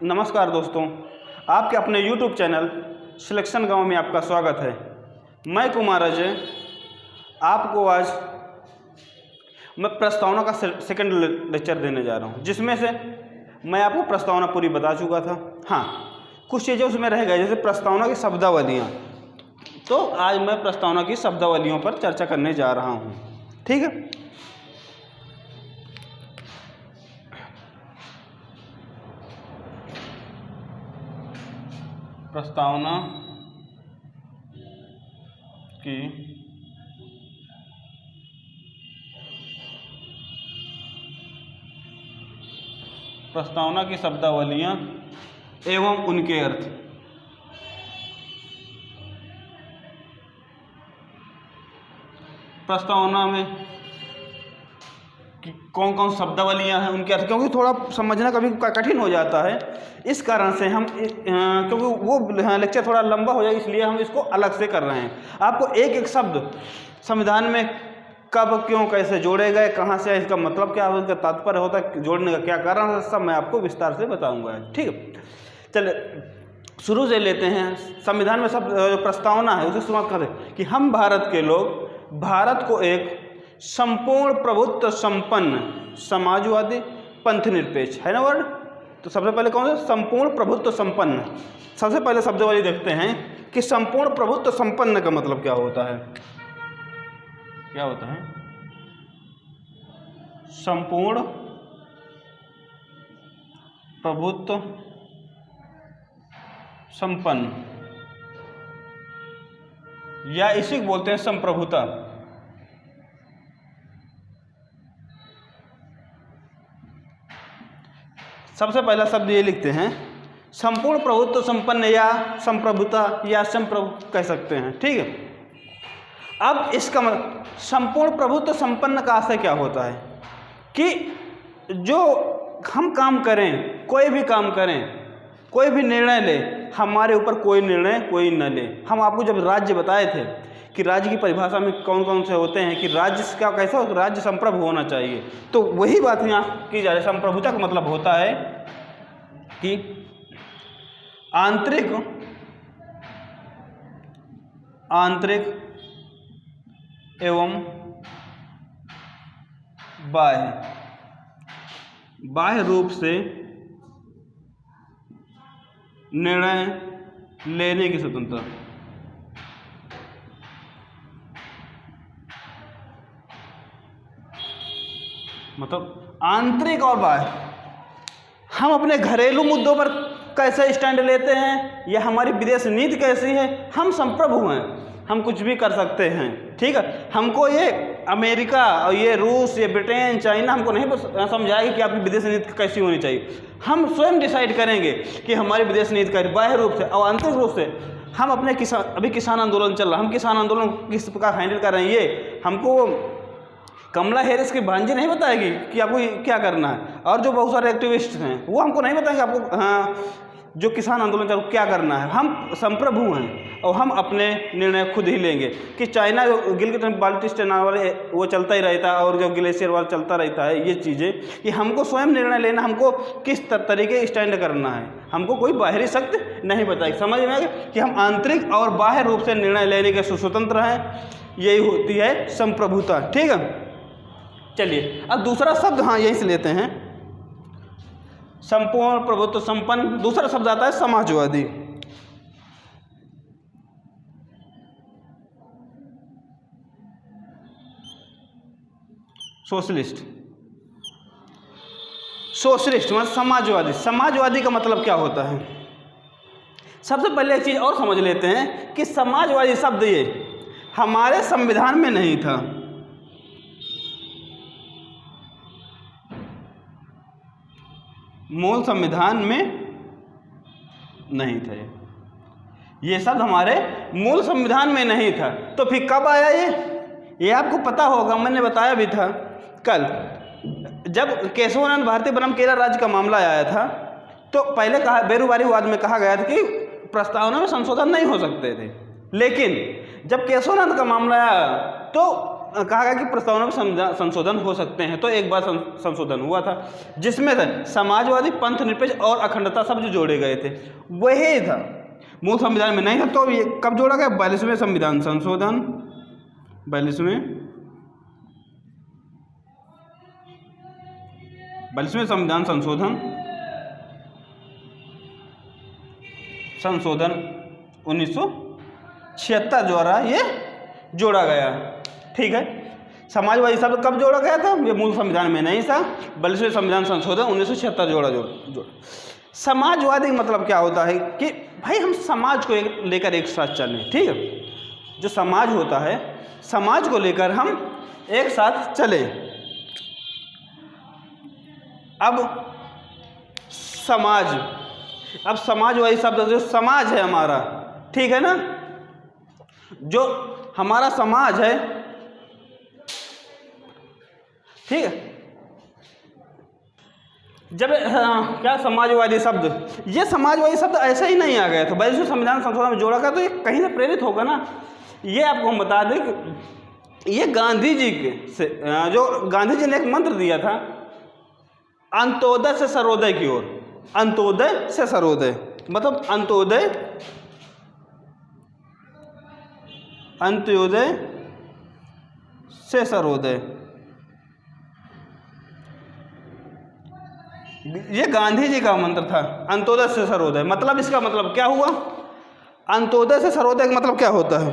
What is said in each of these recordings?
नमस्कार दोस्तों, आपके अपने YouTube चैनल सिलेक्शन गांव में आपका स्वागत है। मैं कुमार अजय आपको आज मैं प्रस्तावना का सेकंड लेक्चर देने जा रहा हूं, जिसमें से मैं आपको प्रस्तावना पूरी बता चुका था। हाँ, कुछ चीज़ें उसमें रह गई, जैसे प्रस्तावना की शब्दावलियाँ। तो आज मैं प्रस्तावना की शब्दावलियों पर चर्चा करने जा रहा हूँ। ठीक है। प्रस्तावना की शब्दावलियाँ एवं उनके अर्थ। प्रस्तावना में कि कौन कौन शब्दावलियाँ हैं, उनके अर्थ, क्योंकि थोड़ा समझना कभी कठिन हो जाता है। इस कारण से हम क्योंकि वो लेक्चर थोड़ा लंबा हो जाएगा, इसलिए हम इसको अलग से कर रहे हैं। आपको एक एक शब्द संविधान में कब, क्यों, कैसे जोड़े गए, कहाँ से, इसका मतलब क्या है, इसका तात्पर्य होता है, जोड़ने का क्या कारण है, सब मैं आपको विस्तार से बताऊँगा। ठीक है, चलिए शुरू से लेते हैं। संविधान में सब जो प्रस्तावना है उसे शुरुआत करें कि हम भारत के लोग भारत को एक संपूर्ण प्रभुत्व संपन्न समाजवादी पंथ निरपेक्ष, है ना वर्ड। तो सबसे पहले कौन सा, संपूर्ण प्रभुत्व संपन्न। सबसे पहले शब्दावली देखते हैं कि संपूर्ण प्रभुत्व संपन्न का मतलब क्या होता है। क्या होता है संपूर्ण प्रभुत्व संपन्न, या इसी को बोलते हैं संप्रभुता। सबसे पहला शब्द ये लिखते हैं, संपूर्ण प्रभुत्व संपन्न या संप्रभुता या संप्रभु कह सकते हैं। ठीक है। अब इसका मतलब संपूर्ण प्रभुत्व संपन्न का आशय क्या होता है कि जो हम काम करें, कोई भी काम करें, कोई भी निर्णय ले, हमारे ऊपर कोई निर्णय कोई न ले। हम आपको जब राज्य बताए थे कि राज्य की परिभाषा में कौन कौन से होते हैं, कि राज्य का कैसा, राज्य संप्रभु होना चाहिए, तो वही बात यहाँ की जा रही है। संप्रभुता का मतलब होता है कि आंतरिक एवं बाह्य रूप से निर्णय लेने की स्वतंत्रता। मतलब आंतरिक और बाह्य, हम अपने घरेलू मुद्दों पर कैसे स्टैंड लेते हैं, या हमारी विदेश नीति कैसी है, हम संप्रभु हैं, हम कुछ भी कर सकते हैं। ठीक है। हमको ये अमेरिका और ये रूस, ये ब्रिटेन, चाइना हमको नहीं समझाएगी कि आपकी विदेश नीति कैसी होनी चाहिए। हम स्वयं डिसाइड करेंगे कि हमारी विदेश नीति कैसी, बाह्य रूप से और आंतरिक रूप से। हम अपने अभी किसान आंदोलन चल रहा है, हम किसान आंदोलन किस प्रकार हैंडल कर रहे हैं, ये हमको कमला हैरिस की भांजी नहीं बताएगी कि आपको क्या करना है, और जो बहुत सारे एक्टिविस्ट हैं वो हमको नहीं बताएंगे आपको जो किसान आंदोलन चल क्या करना है। हम संप्रभु हैं और हम अपने निर्णय खुद ही लेंगे। कि चाइना जो गिलगिट बाल्टिस्तान वाले वो चलता ही रहता है, और जो ग्लेशियर वाला चलता रहता है, ये चीज़ें कि हमको स्वयं निर्णय लेना, हमको किस तरीके स्टैंड करना है, हमको कोई बाहरी शक्ति नहीं बताएगी। समझ में आ गया कि हम आंतरिक और बाह्य रूप से निर्णय लेने के स्वतंत्र हैं, यही होती है संप्रभुता। ठीक है। चलिए अब दूसरा शब्द, हाँ यहीं से लेते हैं, संपूर्ण प्रभुत्व संपन्न। दूसरा शब्द आता है समाजवादी। सोशलिस्ट मतलब समाजवादी। समाजवादी का मतलब क्या होता है। सबसे पहले एक चीज और समझ लेते हैं कि समाजवादी शब्द ये हमारे संविधान में नहीं था। मूल संविधान में नहीं था ये शब्द हमारे मूल संविधान में नहीं था। तो फिर कब आया ये आपको पता होगा, मैंने बताया भी था कल, जब केशवानंद भारतीय बनाम केरल राज्य का मामला आया था, तो पहले कहा, बेरुबारी वाद में कहा गया था कि प्रस्तावना में संशोधन नहीं हो सकते थे। लेकिन जब केशवानंद का मामला आया तो कहा गया कि प्रस्तावना में संशोधन हो सकते हैं। तो एक बार संशोधन हुआ था जिसमें समाजवादी, पंथ निरपेक्ष और अखंडता शब्द जोड़े गए थे, वही था, मूल संविधान में नहीं था। तो ये कब जोड़ा गया? 42वें संविधान संशोधन, 42वें संविधान संशोधन 1976 द्वारा ये जोड़ा गया। ठीक है, समाजवादी शब्द कब जोड़ा गया था? ये मूल संविधान में नहीं था, 42वें संविधान संशोधन 1976 जोड़ा। समाजवादी मतलब क्या होता है कि भाई हम समाज को लेकर एक साथ चलें। ठीक है, जो समाज होता है, समाज को लेकर हम एक साथ चले। अब समाजवादी शब्द, जो समाज है हमारा, ठीक है ना, जो हमारा समाज है, ठीक है, जब क्या समाजवादी शब्द, ये समाजवादी शब्द ऐसा ही नहीं आ गया था, 42वें संविधान संशोधन में जोड़ा गया, तो ये कहीं से प्रेरित होगा ना। ये आपको हम बता दें कि ये गांधी जी के से, जो गांधी जी ने एक मंत्र दिया था, अंत्योदय से सर्वोदय की ओर। अंत्योदय से सर्वोदय मतलब अंत्योदय से सर्वोदय, ये गांधी जी का मंत्र था, अंत्योदय से सर्वोदय। मतलब इसका मतलब क्या हुआ? अंत्योदय से सर्वोदय का मतलब क्या होता है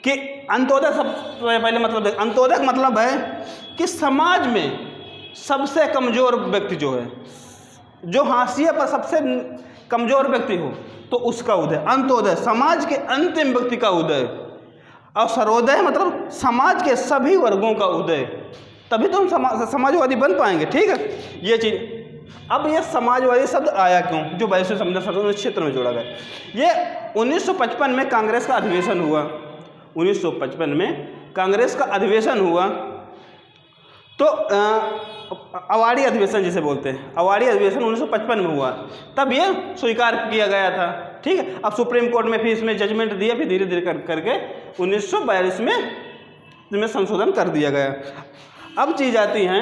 कि अंत्योदय, सबसे पहले मतलब अंत्योदय का मतलब है कि समाज में सबसे कमजोर व्यक्ति जो है, जो हाशिए पर सबसे कमजोर व्यक्ति हो, तो उसका उदय। अंत्योदय समाज के अंतिम व्यक्ति का उदय, और सर्वोदय मतलब समाज के सभी वर्गों का उदय, तभी तो हम समाजवादी बन पाएंगे। ठीक है, ये चीज़। अब ये समाजवादी शब्द आया क्यों? जो 22वें संविधान संशोधन क्षेत्र में जोड़ा गया, ये 1955 में कांग्रेस का अधिवेशन हुआ। 1955 में कांग्रेस का अधिवेशन हुआ, तो अवार्डी अधिवेशन जिसे बोलते हैं, अवार्डी अधिवेशन 1955 में हुआ, तब ये स्वीकार किया गया था। ठीक है, अब सुप्रीम कोर्ट में फिर इसमें जजमेंट दिया, फिर धीरे धीरे करके 1942 में इसमें संशोधन कर दिया गया। अब चीज़ आती है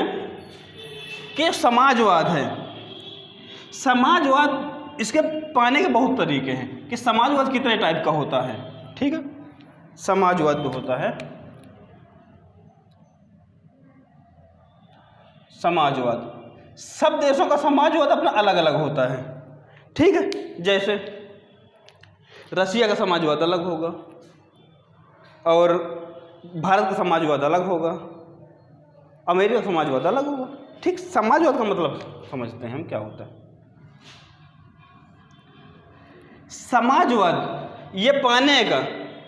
कि समाजवाद है। समाजवाद, इसके पाने के बहुत तरीके हैं कि समाजवाद कितने टाइप का होता है। ठीक है, समाजवाद जो होता है, समाजवाद, सब देशों का समाजवाद अपना अलग अलग होता है। ठीक है, जैसे रशिया का समाजवाद अलग होगा और भारत का समाजवाद अलग होगा, अमेरिका का समाजवाद अलग होगा। ठीक, समाजवाद का मतलब समझते हैं हम क्या होता है। समाजवाद ये पाने का,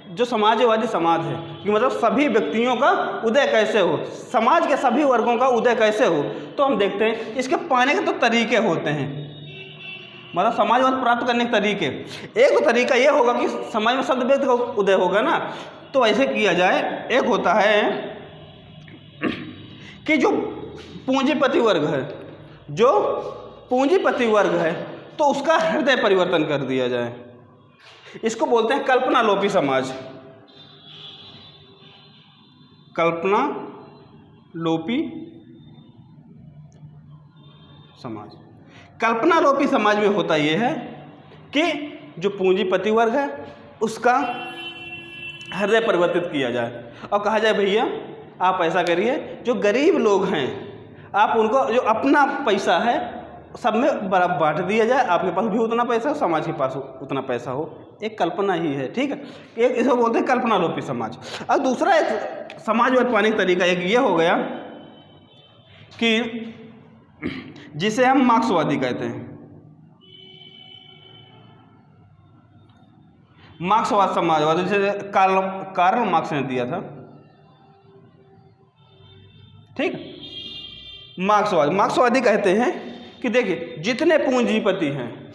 जो समाजवादी समाज है कि मतलब सभी व्यक्तियों का उदय कैसे हो, समाज के सभी वर्गों का उदय कैसे हो, तो हम देखते हैं इसके पाने के तो तरीके होते हैं, मतलब समाजवाद प्राप्त करने के तरीके। एक तो तरीका ये होगा कि समाज में शब्द व्यक्ति का उदय होगा ना, तो ऐसे किया जाए। एक होता है कि जो पूंजीपति वर्ग है, जो पूंजीपति वर्ग है, तो उसका हृदय परिवर्तन कर दिया जाए। इसको बोलते हैं कल्पना लोपी समाज। कल्पना लोपी समाज। कल्पना लोपी समाज में होता यह है कि जो पूंजीपति वर्ग है उसका हृदय परिवर्तित किया जाए और कहा जाए भैया आप ऐसा करिए, जो गरीब लोग हैं आप उनको जो अपना पैसा है सब में बराबर बांट दिया जाए, आपके पास भी उतना पैसा हो, समाज के पास उतना पैसा हो। एक कल्पना ही है। ठीक है, एक इसको बोलते हैं कल्पना लोपी समाज। और दूसरा एक समाजवाद पाने का तरीका एक ये हो गया कि जिसे हम मार्क्सवादी कहते हैं। मार्क्सवाद समाजवाद जिसे कार्ल मार्क्स ने दिया था। ठीक, मार्क्सवादी कहते हैं कि देखिए जितने पूंजीपति हैं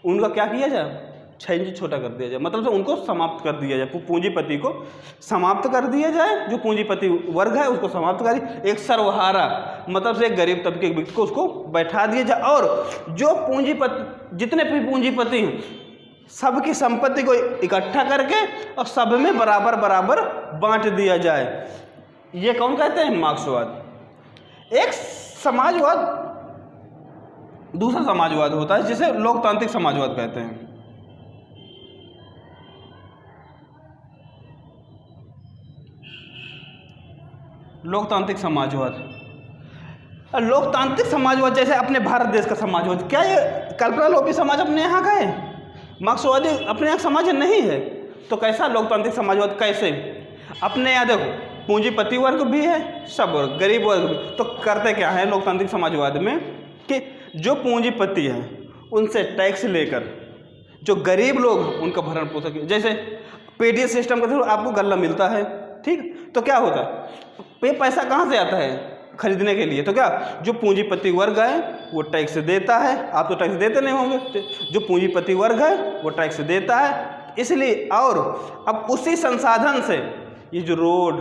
उनका क्या किया जाए, 6 इंच छोटा कर दिया जाए, मतलब उनको समाप्त कर दिया जाए, पूंजीपति को समाप्त कर दिया जाए। जो पूंजीपति वर्ग है उसको समाप्त कर, एक सर्वहारा मतलब से एक गरीब तबके के व्यक्ति को उसको बैठा दिया जाए, और जो पूंजीपति जितने भी पूंजीपति हैं सबकी संपत्ति को इकट्ठा करके और सब में बराबर बराबर बांट दिया जाए, ये कौन कहते हैं? मार्क्सवाद। एक समाजवाद, दूसरा समाजवाद होता है जिसे लोकतांत्रिक समाजवाद कहते हैं। लोकतांत्रिक समाजवाद, लोकतांत्रिक समाजवाद जैसे अपने भारत देश का समाजवाद, क्या ये कल्पना लोपी समाज अपने यहाँ का है? मार्क्सवादी अपने यहाँ समाज नहीं है, तो कैसा लोकतांत्रिक समाजवाद? कैसे? अपने यहाँ देखो पूंजीपति वर्ग भी है, सब वर्ग, गरीब वर्ग भी। तो करते क्या है लोकतांत्रिक समाजवाद में कि जो पूंजीपति हैं उनसे टैक्स लेकर जो गरीब लोग उनका भरण पोषण, जैसे पीडीएस सिस्टम के थ्रू आपको गल्ला मिलता है, ठीक, तो क्या होता है, ये पैसा कहाँ से आता है? खरीदने के लिए। तो क्या जो पूंजीपति वर्ग है वो टैक्स देता है, आप तो टैक्स देते नहीं होंगे, जो पूंजीपति वर्ग है वो टैक्स देता है, इसलिए। और अब उसी संसाधन से ये जो रोड,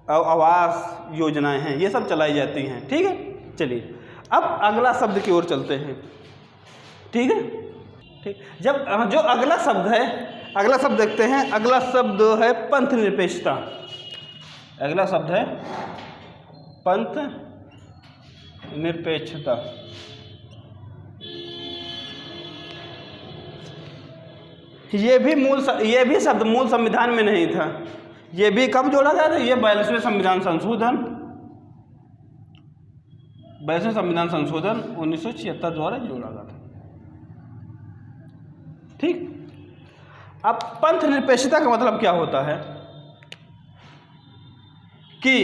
आवास योजनाएं हैं, ये सब चलाई जाती हैं, ठीक है। चलिए अब अगला शब्द की ओर चलते हैं, ठीक है, ठीक। जब जो अगला शब्द है, अगला शब्द देखते हैं। अगला शब्द है पंथ निरपेक्षता। अगला शब्द है पंथ निरपेक्षता। ये भी शब्द मूल संविधान में नहीं था। ये भी कब जोड़ा गया था? ये 42वें संविधान संशोधन, 42वें संविधान संशोधन 1976 द्वारा जोड़ा गया था, ठीक। अब पंथ निरपेक्षता का मतलब क्या होता है कि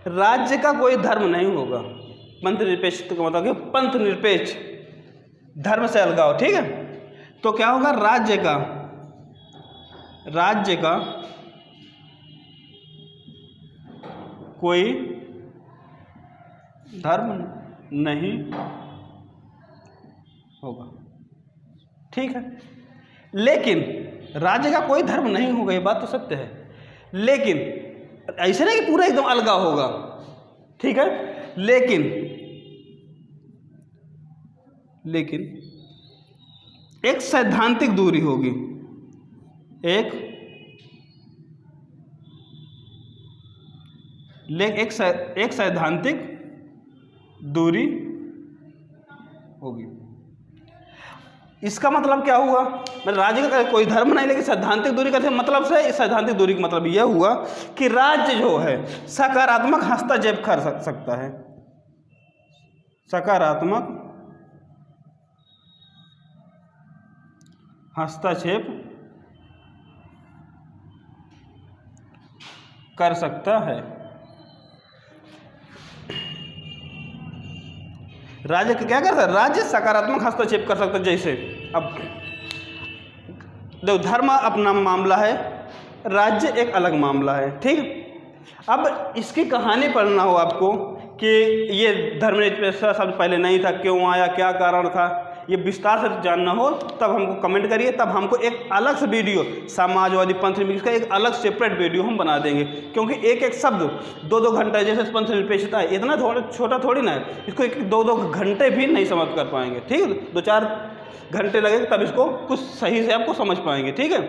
राज्य का कोई धर्म नहीं होगा। पंथ निरपेक्षता का मतलब कि पंथ निरपेक्ष, धर्म से अलगाव, ठीक है। तो क्या होगा? राज्य का कोई धर्म नहीं होगा, ठीक है। लेकिन राज्य का कोई धर्म नहीं होगा, ये बात तो सत्य है, लेकिन ऐसे नहीं कि पूरा एकदम अलगाव होगा, ठीक है। लेकिन एक सैद्धांतिक दूरी होगी, एक सैद्धांतिक दूरी होगी। इसका मतलब क्या हुआ? राज्य का कोई धर्म नहीं, लेकिन सैद्धांतिक दूरी का मतलब से, सैद्धांतिक दूरी का मतलब यह हुआ कि राज्य जो है सकारात्मक हस्तक्षेप कर सकता है, सकारात्मक हस्तक्षेप कर सकता है। राज्य क्या कर सकता है? राज्य सकारात्मक हस्तक्षेप कर सकता है। जैसे अब देखो, धर्म अपना मामला है, राज्य एक अलग मामला है, ठीक। अब इसकी कहानी पढ़ना हो आपको कि ये धर्मनिरपेक्षता शब्द पहले नहीं था, क्यों आया, क्या कारण था, ये विस्तार से जानना हो तब हमको कमेंट करिए, तब हमको एक अलग से वीडियो समाजवादी पंथ निरपेक्षता का एक अलग सेपरेट वीडियो हम बना देंगे। क्योंकि एक एक शब्द 2-2 घंटे, जैसे पंथ निरपेक्षता है, इतना छोटा थोड़ी ना है, इसको 1-2 घंटे भी नहीं समझ कर पाएंगे, ठीक है। 2-4 घंटे लगेंगे तब इसको कुछ सही से आपको समझ पाएंगे, ठीक है।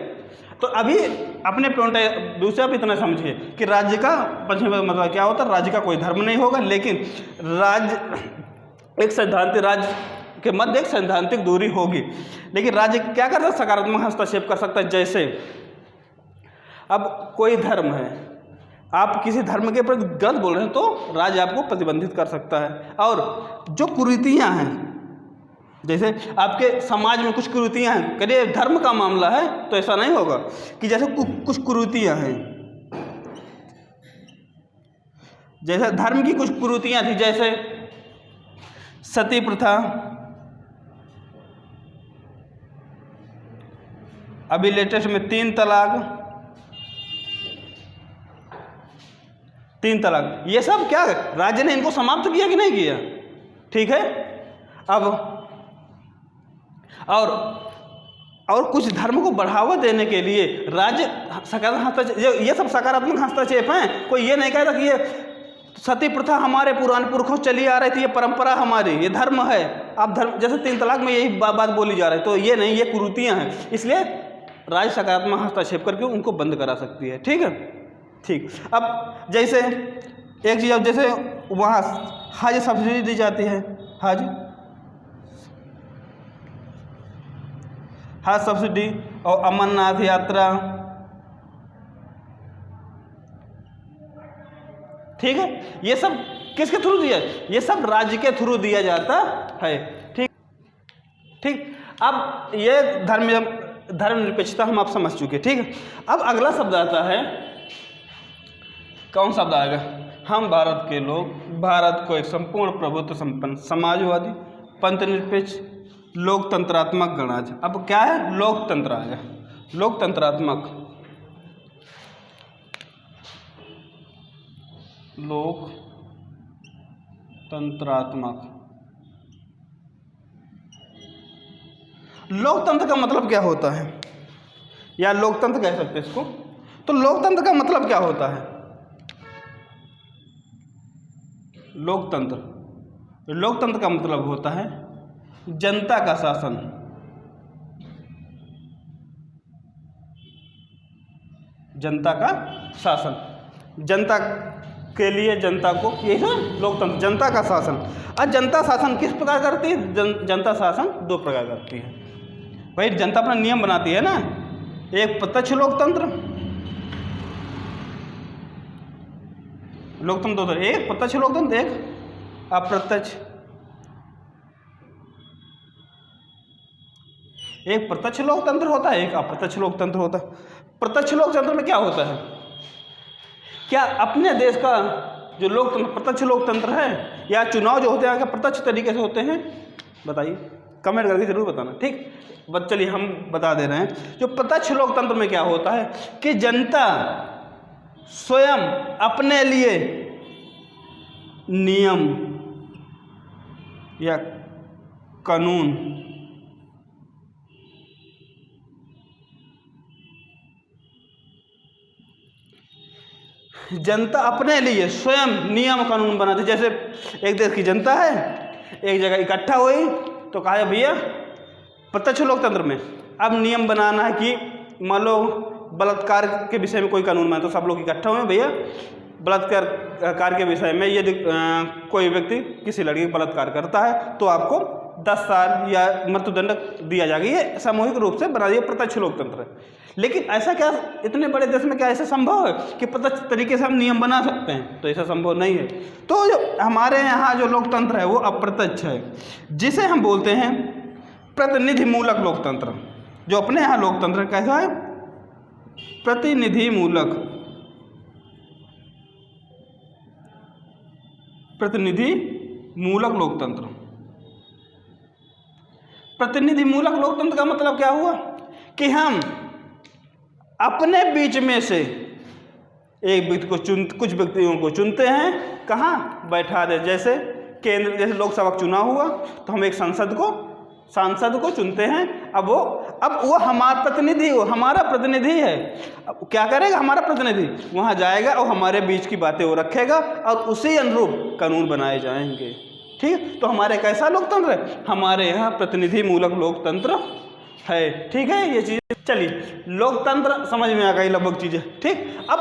तो अभी अपने पॉइंट दूसरा भी इतना समझिए कि राज्य का पश्चिम मतलब क्या होता है? राज्य का कोई धर्म नहीं होगा, लेकिन राज्य एक सैद्धांतिक, राज्य के मध्य एक सैद्धांतिक दूरी होगी, लेकिन राज्य क्या करता है? सकारात्मक हस्तक्षेप कर सकता है। जैसे अब कोई धर्म है, आप किसी धर्म के प्रति गलत बोल रहे हैं तो राज्य आपको प्रतिबंधित कर सकता है। और जो कुरीतियां हैं, जैसे आपके समाज में कुछ कुरीतियां हैं, करिए धर्म का मामला है तो ऐसा नहीं होगा कि जैसे कुछ कुरीतियां हैं, जैसे धर्म की कुछ कुरीतियां थी, जैसे सती प्रथा, अभी लेटेस्ट में 3 तलाक, ये सब क्या है? राज्य ने इनको समाप्त किया कि नहीं किया, ठीक है। अब और कुछ धर्म को बढ़ावा देने के लिए राज्य सकारात्मक हस्तक्षेप, ये सब सकारात्मक हस्तक्षेप हैं। कोई ये नहीं कहता कि ये सती प्रथा हमारे पुराने पुरखों चली आ रही थी, ये परंपरा हमारी, ये धर्म है। आप धर्म, जैसे 3 तलाक में यही बात बोली जा रही है, तो ये नहीं, ये कुरीतियां हैं। इसलिए राज्य सकारात्मक हस्तक्षेप करके उनको बंद करा सकती है। ठीक है, ठीक। अब जैसे एक चीज़, अब जैसे वहाँ हज सब्सिडी दी जाती है, हज सब्सिडी, और अमरनाथ यात्रा, ठीक है, ये सब किसके थ्रू दिया? ये सब राज्य के थ्रू दिया जाता है। ठीक ठीक। अब ये धर्मनिरपेक्षता हम आप समझ चुके। ठीक है, अब अगला शब्द आता है, कौन शब्द आएगा? हम भारत के लोग भारत को एक संपूर्ण प्रभुत्व संपन्न समाजवादी पंथनिरपेक्ष लोकतंत्रात्मक गणराज्य। अब क्या है? लोकतंत्र आएगा, लोकतंत्रात्मक, लोकतंत्रात्मक। लोकतंत्र का मतलब क्या होता है, या लोकतंत्र कह सकते हैं इसको? तो लोकतंत्र का मतलब क्या होता है? लोकतंत्र का मतलब होता है जनता का शासन। जनता का शासन, जनता के लिए जनता को, यही है लोकतंत्र, जनता का शासन। और जनता शासन किस प्रकार करती है? जनता शासन दो प्रकार करती है भाई। जनता अपना नियम बनाती है ना, एक प्रत्यक्ष लोकतंत्र, लोकतंत्र दो, एक प्रत्यक्ष लोकतंत्र, एक अप्रत्यक्ष। एक प्रत्यक्ष लोकतंत्र होता है, एक अप्रत्यक्ष लोकतंत्र होता है। प्रत्यक्ष लोकतंत्र में क्या होता है? क्या अपने देश का जो लोकतंत्र प्रत्यक्ष लोकतंत्र है, या चुनाव जो होते हैं क्या प्रत्यक्ष तरीके से होते हैं? बताइए, कमेंट करके जरूर बताना। ठीक, बस चलिए हम बता दे रहे हैं। जो प्रत्यक्ष लोकतंत्र में क्या होता है कि जनता स्वयं अपने लिए नियम या कानून जनता अपने लिए स्वयं नियम कानून बनाती। जैसे एक देश की जनता है, एक जगह इकट्ठा हुई, तो कहा भैया प्रत्यक्ष लोकतंत्र में अब नियम बनाना है कि मान लो बलात्कार के विषय में कोई कानून बना, तो सब लोग इकट्ठा हुए, भैया बलात्कार के विषय में यदि कोई व्यक्ति किसी लड़की का बलात्कार करता है तो आपको 10 साल या मृत्युदंड दिया जाएगा। ये सामूहिक रूप से बना दिया, प्रत्यक्ष लोकतंत्र है। लेकिन ऐसा क्या इतने बड़े देश में क्या ऐसा संभव है कि प्रत्यक्ष तरीके से हम नियम बना सकते हैं? तो ऐसा संभव नहीं है। तो जो हमारे यहाँ जो लोकतंत्र है वो अप्रत्यक्ष है, जिसे हम बोलते हैं प्रतिनिधि मूलक लोकतंत्र। जो अपने यहाँ लोकतंत्र कैसा है? प्रतिनिधि मूलक, प्रतिनिधि मूलक लोकतंत्र। प्रतिनिधि मूलक लोकतंत्र का मतलब क्या हुआ कि हम अपने बीच में से एक व्यक्ति को कुछ व्यक्तियों को चुनते हैं, कहाँ बैठा दे। जैसे केंद्र, जैसे लोकसभा चुनाव हुआ तो हम एक सांसद को चुनते हैं। अब वो हमारा प्रतिनिधि, वो हमारा प्रतिनिधि है। अब क्या करेगा हमारा प्रतिनिधि? वहाँ जाएगा और हमारे बीच की बातें वो रखेगा और उसी अनुरूप कानून बनाए जाएंगे। ठीक, तो हमारे कैसा लोकतंत्र है? हमारे यहाँ प्रतिनिधि मूलक लोकतंत्र है। ठीक है, ये चीज़। चलिए, लोकतंत्र समझ में आ गई लगभग चीज़ें। ठीक, अब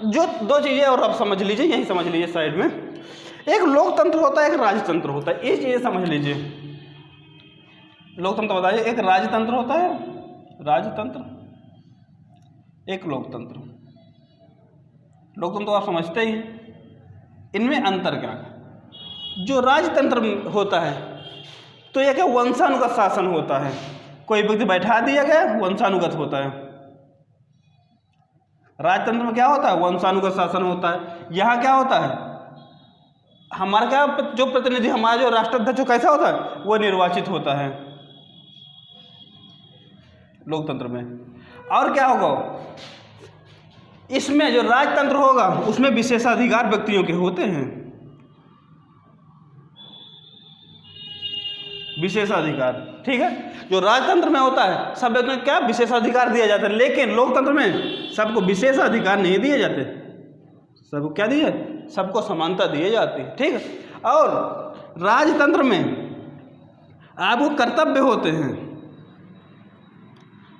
जो दो चीज़ें और आप समझ लीजिए, यही समझ लीजिए साइड में। एक लोकतंत्र होता है, एक राजतंत्र होता है। ये चीज़ें समझ लीजिए। लोकतंत्र बताइए, एक राजतंत्र होता है, राजतंत्र, एक लोकतंत्र। लोकतंत्र तो आप समझते ही हैं। इनमें अंतर क्या है? जो राजतंत्र होता है तो यह क्या वंशानुगत शासन होता है। कोई व्यक्ति बैठा दिया गया, वंशानुगत होता है। राजतंत्र में क्या होता है? वंशानुगत शासन होता है। यहाँ क्या होता है? हमारा क्या जो प्रतिनिधि, हमारा जो राष्ट्राध्यक्ष कैसा होता है? वो निर्वाचित होता है लोकतंत्र में। और क्या होगा? इसमें जो राजतंत्र होगा उसमें विशेषाधिकार व्यक्तियों के होते हैं। विशेषाधिकार, ठीक है। जो राजतंत्र में होता है सब व्यक्तियों को क्या विशेषाधिकार दिया जाता है, लेकिन लोकतंत्र में सबको विशेषाधिकार नहीं दिए जाते। सबको क्या दिए? सबको समानता दिए जाती है। ठीक है। और राजतंत्र में आपको कर्तव्य होते हैं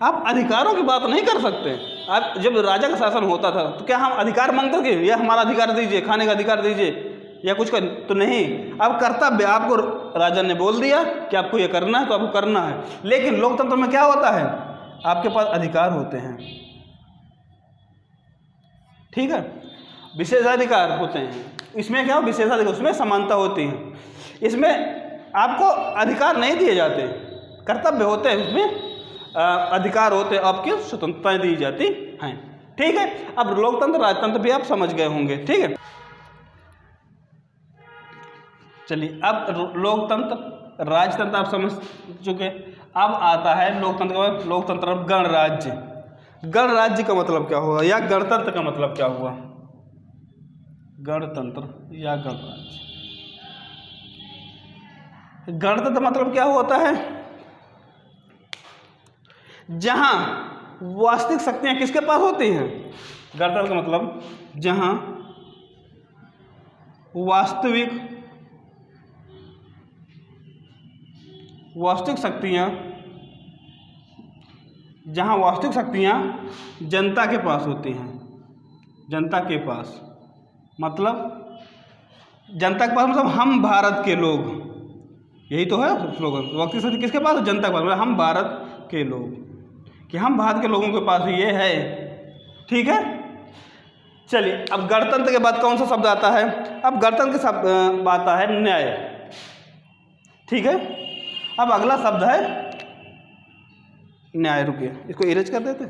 आप अधिकारों की बात नहीं कर सकते। आप जब राजा का शासन होता था तो क्या हम अधिकार मांगते थे, ये हमारा अधिकार दीजिए, खाने का अधिकार दीजिए या कुछ कर, तो नहीं। अब कर्तव्य आपको राजा ने बोल दिया कि आपको ये करना है तो आपको करना है। लेकिन लोकतंत्र में क्या होता है, आपके पास अधिकार होते हैं, ठीक है, विशेषाधिकार होते हैं। इसमें क्या हो, विशेषाधिकार, उसमें समानता होती है। इसमें आपको अधिकार नहीं दिए जाते, कर्तव्य होते हैं, उसमें अधिकार होते हैं, आपकी स्वतंत्रताएं दी जाती हैं, ठीक है। अब लोकतंत्र राजतंत्र भी आप समझ गए होंगे, ठीक है। चलिए, अब लोकतंत्र राजतंत्र आप समझ चुके। अब आता है लोकतंत्र का लोकतंत्र गणराज्य। गणराज्य का मतलब क्या हुआ, या गणतंत्र का मतलब क्या हुआ, गणतंत्र या गणराज्य। गणतंत्र मतलब क्या होता है, जहां वास्तविक शक्तियां किसके पास होती हैं। गणतंत्र का मतलब जहां वास्तविक शक्तियां जनता के पास होती हैं। जनता के पास मतलब हम भारत के लोग, यही तो है स्लोगन। वास्तविक शक्ति किसके पास है, जनता के पास, मतलब हम भारत के लोग, कि हम भारत के लोगों के पास ये है, ठीक है। चलिए, अब गणतंत्र के बाद कौन सा शब्द आता है, अब गणतंत्र के शब्द आता है न्याय, ठीक है। अब अगला शब्द है न्याय। रुकिए, इसको इरेज कर देते,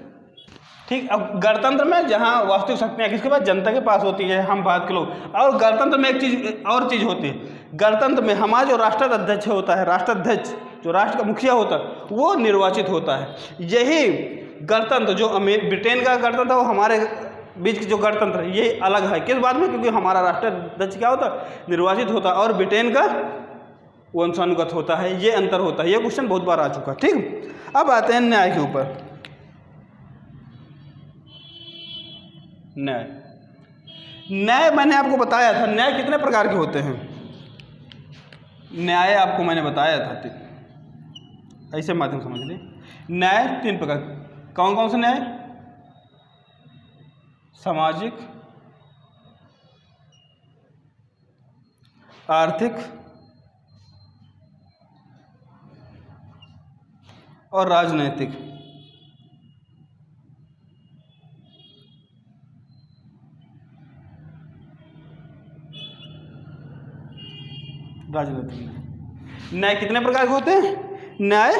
ठीक। अब गणतंत्र में जहां वास्तविक शक्तियां किसके पास, जनता के पास होती है, हम भारत के लोग। और गणतंत्र में एक और चीज होती है, गणतंत्र में हमारा जो राष्ट्राध्यक्ष होता है, राष्ट्राध्यक्ष जो राष्ट्र का मुखिया होता है, वो निर्वाचित होता है। यही गणतंत्र जो ब्रिटेन का गणतंत्र है, वो हमारे बीच की जो गणतंत्र है, ये अलग है। किस बात में, क्योंकि हमारा राष्ट्राध्यक्ष क्या होता है, निर्वाचित होता है, और ब्रिटेन का वंशानुगत होता है। ये अंतर होता है। ये क्वेश्चन बहुत बार आ चुका, ठीक। अब आते हैं न्याय के ऊपर। न्याय मैंने आपको बताया था, न्याय कितने प्रकार के होते हैं। न्याय आपको मैंने बताया था, ऐसे माध्यम समझ लें। न्याय 3 प्रकार, कौन कौन से न्याय, सामाजिक, आर्थिक और राजनैतिक। न्याय कितने प्रकार के होते हैं, न्याय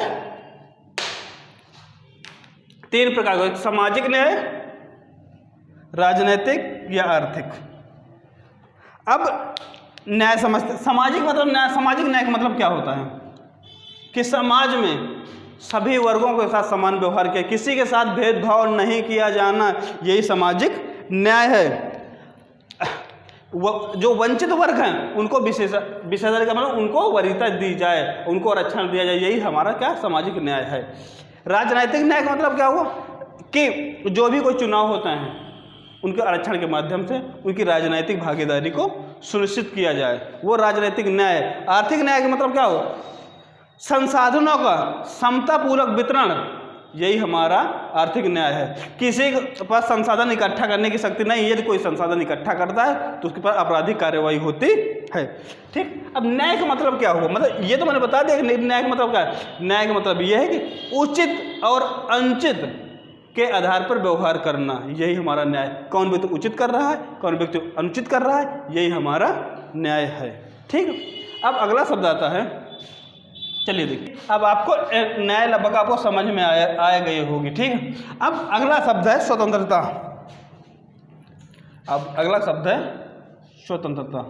3 प्रकार के, सामाजिक न्याय, राजनैतिक या आर्थिक। अब न्याय समझते, सामाजिक मतलब न्याय, सामाजिक न्याय का मतलब क्या होता है कि समाज में सभी वर्गों के साथ समान व्यवहार किया, किसी के साथ भेदभाव नहीं किया जाना, यही सामाजिक न्याय है। जो वंचित वर्ग हैं उनको विशेषाधिकार मतलब उनको वरीयता दी जाए, उनको आरक्षण दिया जाए, यही हमारा क्या सामाजिक न्याय है। राजनीतिक न्याय का मतलब क्या हुआ कि जो भी कोई चुनाव होते हैं उनके आरक्षण के माध्यम से उनकी राजनीतिक भागीदारी को सुनिश्चित किया जाए, वो राजनीतिक न्याय। आर्थिक न्याय का मतलब क्या हुआ, संसाधनों का समतापूर्वक वितरण, यही हमारा आर्थिक न्याय है। किसी के पास संसाधन इकट्ठा करने की शक्ति नहीं, यदि कोई संसाधन इकट्ठा करता है तो उसके पास आपराधिक कार्यवाही होती है, ठीक। अब न्याय का मतलब क्या हुआ, मतलब ये तो मैंने बता दिया कि न्याय का मतलब क्या है। न्याय का मतलब यह है कि उचित और अनुचित के आधार पर व्यवहार करना, यही हमारा न्याय। कौन व्यक्ति उचित कर रहा है, कौन व्यक्ति अनुचित कर रहा है, यही हमारा न्याय है, ठीक। अब अगला शब्द आता है, चलिए देखिए, अब आपको न्याय लगभग आपको समझ में आया गई होगी, ठीक है। अब अगला शब्द है स्वतंत्रता। अब अगला शब्द है स्वतंत्रता।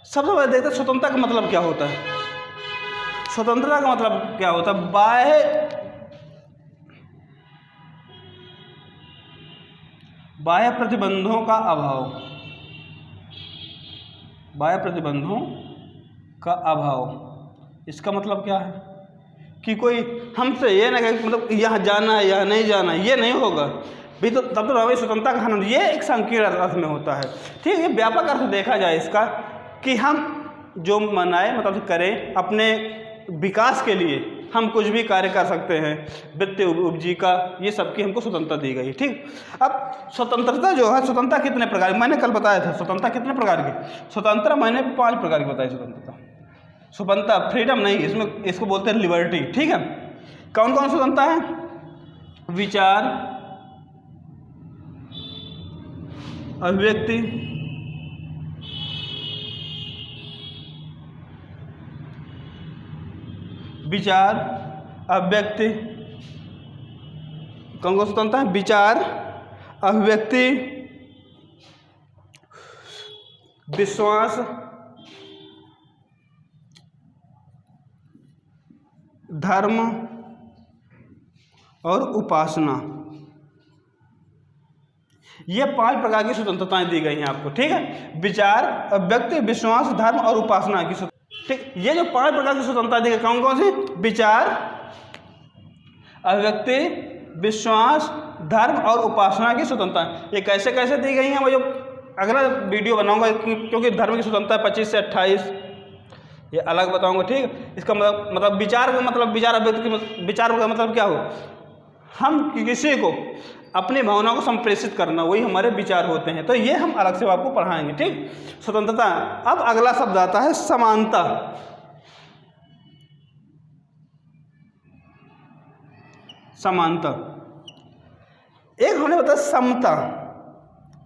सबसे पहले देखते हैं स्वतंत्रता का मतलब क्या होता है। स्वतंत्रता का मतलब क्या होता है, बाह्य प्रतिबंधों का अभाव, बाह्य प्रतिबंधों का अभाव। इसका मतलब क्या है कि कोई हमसे ये ना कहे मतलब यहाँ जाना है यहाँ नहीं जाना, ये नहीं होगा भी, तो तब तो हमें स्वतंत्रता का आनंद, ये एक संकीर्ण अर्थ में होता है, ठीक है। व्यापक अर्थ देखा जाए इसका कि हम जो मनाए मतलब करें, अपने विकास के लिए हम कुछ भी कार्य कर सकते हैं, वित्तीय उपजीविका, ये सबकी हमको स्वतंत्रता दी गई। ठीक, अब स्वतंत्रता जो है, स्वतंत्रता कितने प्रकार की, मैंने कल बताया था स्वतंत्रता कितने प्रकार की। स्वतंत्रता मैंने 5 प्रकार की बताई। स्वतंत्रता फ्रीडम नहीं, इसमें इसको बोलते हैं लिबर्टी। ठीक है, कौन कौन स्वतंत्रता है? विचार, अभिव्यक्ति, विचार, अभिव्यक्ति, कौन कौन स्वतंत्रता है? विचार, अभिव्यक्ति, विश्वास, धर्म और उपासना। ये 5 प्रकार की स्वतंत्रताएं दी गई हैं आपको। ठीक है, विचार, अभिव्यक्ति, विश्वास, धर्म और उपासना की। ठीक, ये जो 5 प्रकार की स्वतंत्रता दी गई, कौन कौन सी? विचार, अभिव्यक्ति, विश्वास, धर्म और उपासना की स्वतंत्रता। ये कैसे कैसे दी गई हैं वो जो अगला वीडियो बनाऊंगा, क्योंकि धर्म की स्वतंत्रता 25 से 28 ये अलग बताऊंगा। ठीक, इसका मतलब विचार का मतलब, विचार अभिव्यक्ति की विचार का मतलब क्या हो? हम किसी को अपनी भावनाओं को संप्रेषित करना, वही हमारे विचार होते हैं। तो ये हम अलग से आपको पढ़ाएंगे। ठीक, स्वतंत्रता। अब अगला शब्द आता है समानता। समानता, एक हमने बताया समता।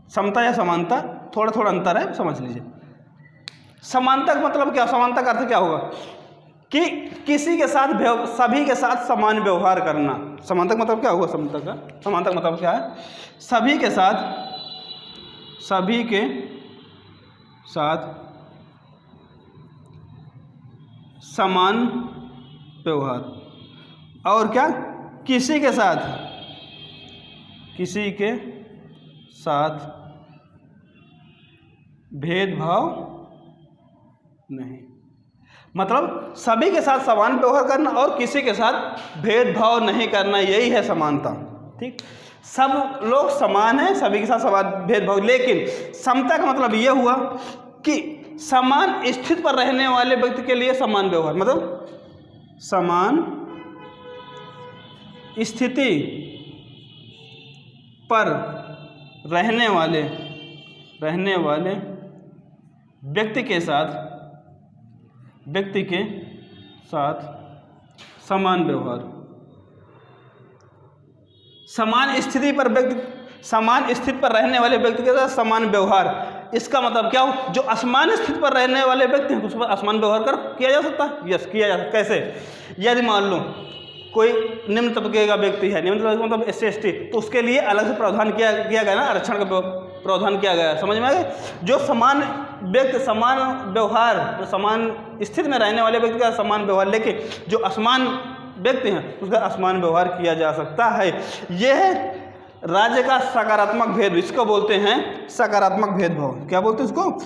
समता या समानता थोड़ा थोड़ा अंतर है, समझ लीजिए। समानता का मतलब क्या? समानता का अर्थ क्या होगा? कि किसी के साथ सभी के साथ समान व्यवहार करना। समानता का मतलब क्या होगा? समानता का मतलब क्या है? सभी के साथ समान व्यवहार। और क्या? किसी के साथ भेदभाव नहीं। मतलब सभी के साथ समान व्यवहार करना और किसी के साथ भेदभाव नहीं करना, यही है समानता। ठीक, सब लोग समान हैं, सभी के साथ समान भेदभाव। लेकिन समता का मतलब ये हुआ कि समान स्थिति पर रहने वाले व्यक्ति के लिए समान व्यवहार, मतलब समान स्थिति पर रहने वाले व्यक्ति के साथ समान व्यवहार। समान स्थिति पर रहने वाले व्यक्ति के साथ समान व्यवहार, इसका मतलब क्या हो? जो असमान स्थिति पर रहने वाले व्यक्ति हैं उस पर असमान व्यवहार किया जा सकता है। यस, किया जा सकता है। कैसे? यदि मान लो कोई निम्न तबके का व्यक्ति है, निम्न तबके मतलब SC/ST, तो उसके लिए अलग से प्रावधान किया गया ना, आरक्षण का प्रावधान किया गया। समझ में आ गया? जो समान व्यक्ति समान व्यवहार, जो समान स्थिति में रहने वाले व्यक्ति का समान व्यवहार, लेकिन जो असमान व्यक्ति हैं उसका असमान व्यवहार किया जा सकता है। यह है राज्य का सकारात्मक भेदभाव, इसको बोलते हैं सकारात्मक भेदभाव। क्या बोलते हैं इसको?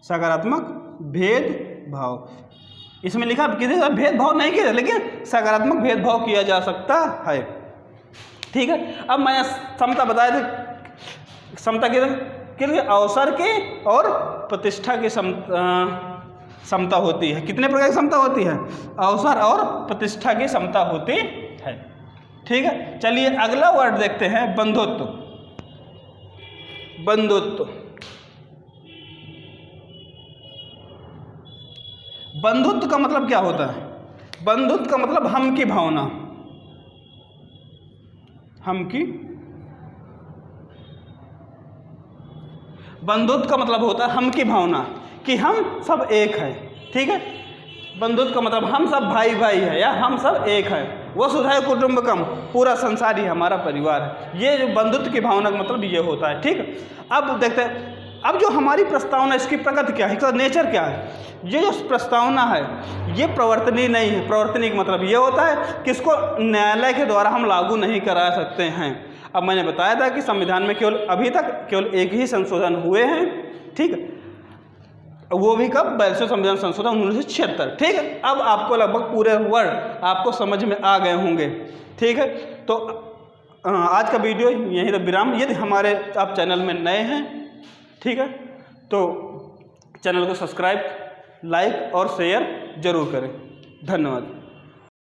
सकारात्मक भेदभाव। इसमें लिखा किसी का भेदभाव नहीं किया, लेकिन सकारात्मक भेदभाव किया जा सकता है। ठीक है, अब मैं समता बताया थी। समता के लिए अवसर के और प्रतिष्ठा की समता होती है। कितने प्रकार की समता होती है? अवसर और प्रतिष्ठा की समता होती है। ठीक है, चलिए अगला वर्ड देखते हैं, बंधुत्व। बंधुत्व का मतलब क्या होता है? बंधुत्व का मतलब हम की भावना। बंधुत्व का मतलब होता है हम की भावना, कि हम सब एक हैं। ठीक है, बंधुत्व का मतलब हम सब भाई भाई है, या हम सब एक है। वसुधैव कुटुंबकम, पूरा संसार ही हमारा परिवार है। ये जो बंधुत्व की भावना का मतलब ये होता है। ठीक है, अब देखते हैं, अब जो हमारी प्रस्तावना, इसकी प्रकृति क्या है, इसका नेचर क्या है? ये जो प्रस्तावना है ये प्रवर्तनीय नहीं है। प्रवर्तनीय का मतलब ये होता है कि इसको न्यायालय के द्वारा हम लागू नहीं करा सकते हैं। अब मैंने बताया था कि संविधान में अभी तक केवल एक ही संशोधन हुए हैं। ठीक है, वो भी कब? 42वें संविधान संशोधन 1976। ठीक है, अब आपको लगभग पूरे वर्ड आपको समझ में आ गए होंगे। ठीक है, तो आज का वीडियो यहीं तक विराम। यदि हमारे आप चैनल में नए हैं, ठीक है, तो चैनल को सब्सक्राइब, लाइक और शेयर जरूर करें। धन्यवाद।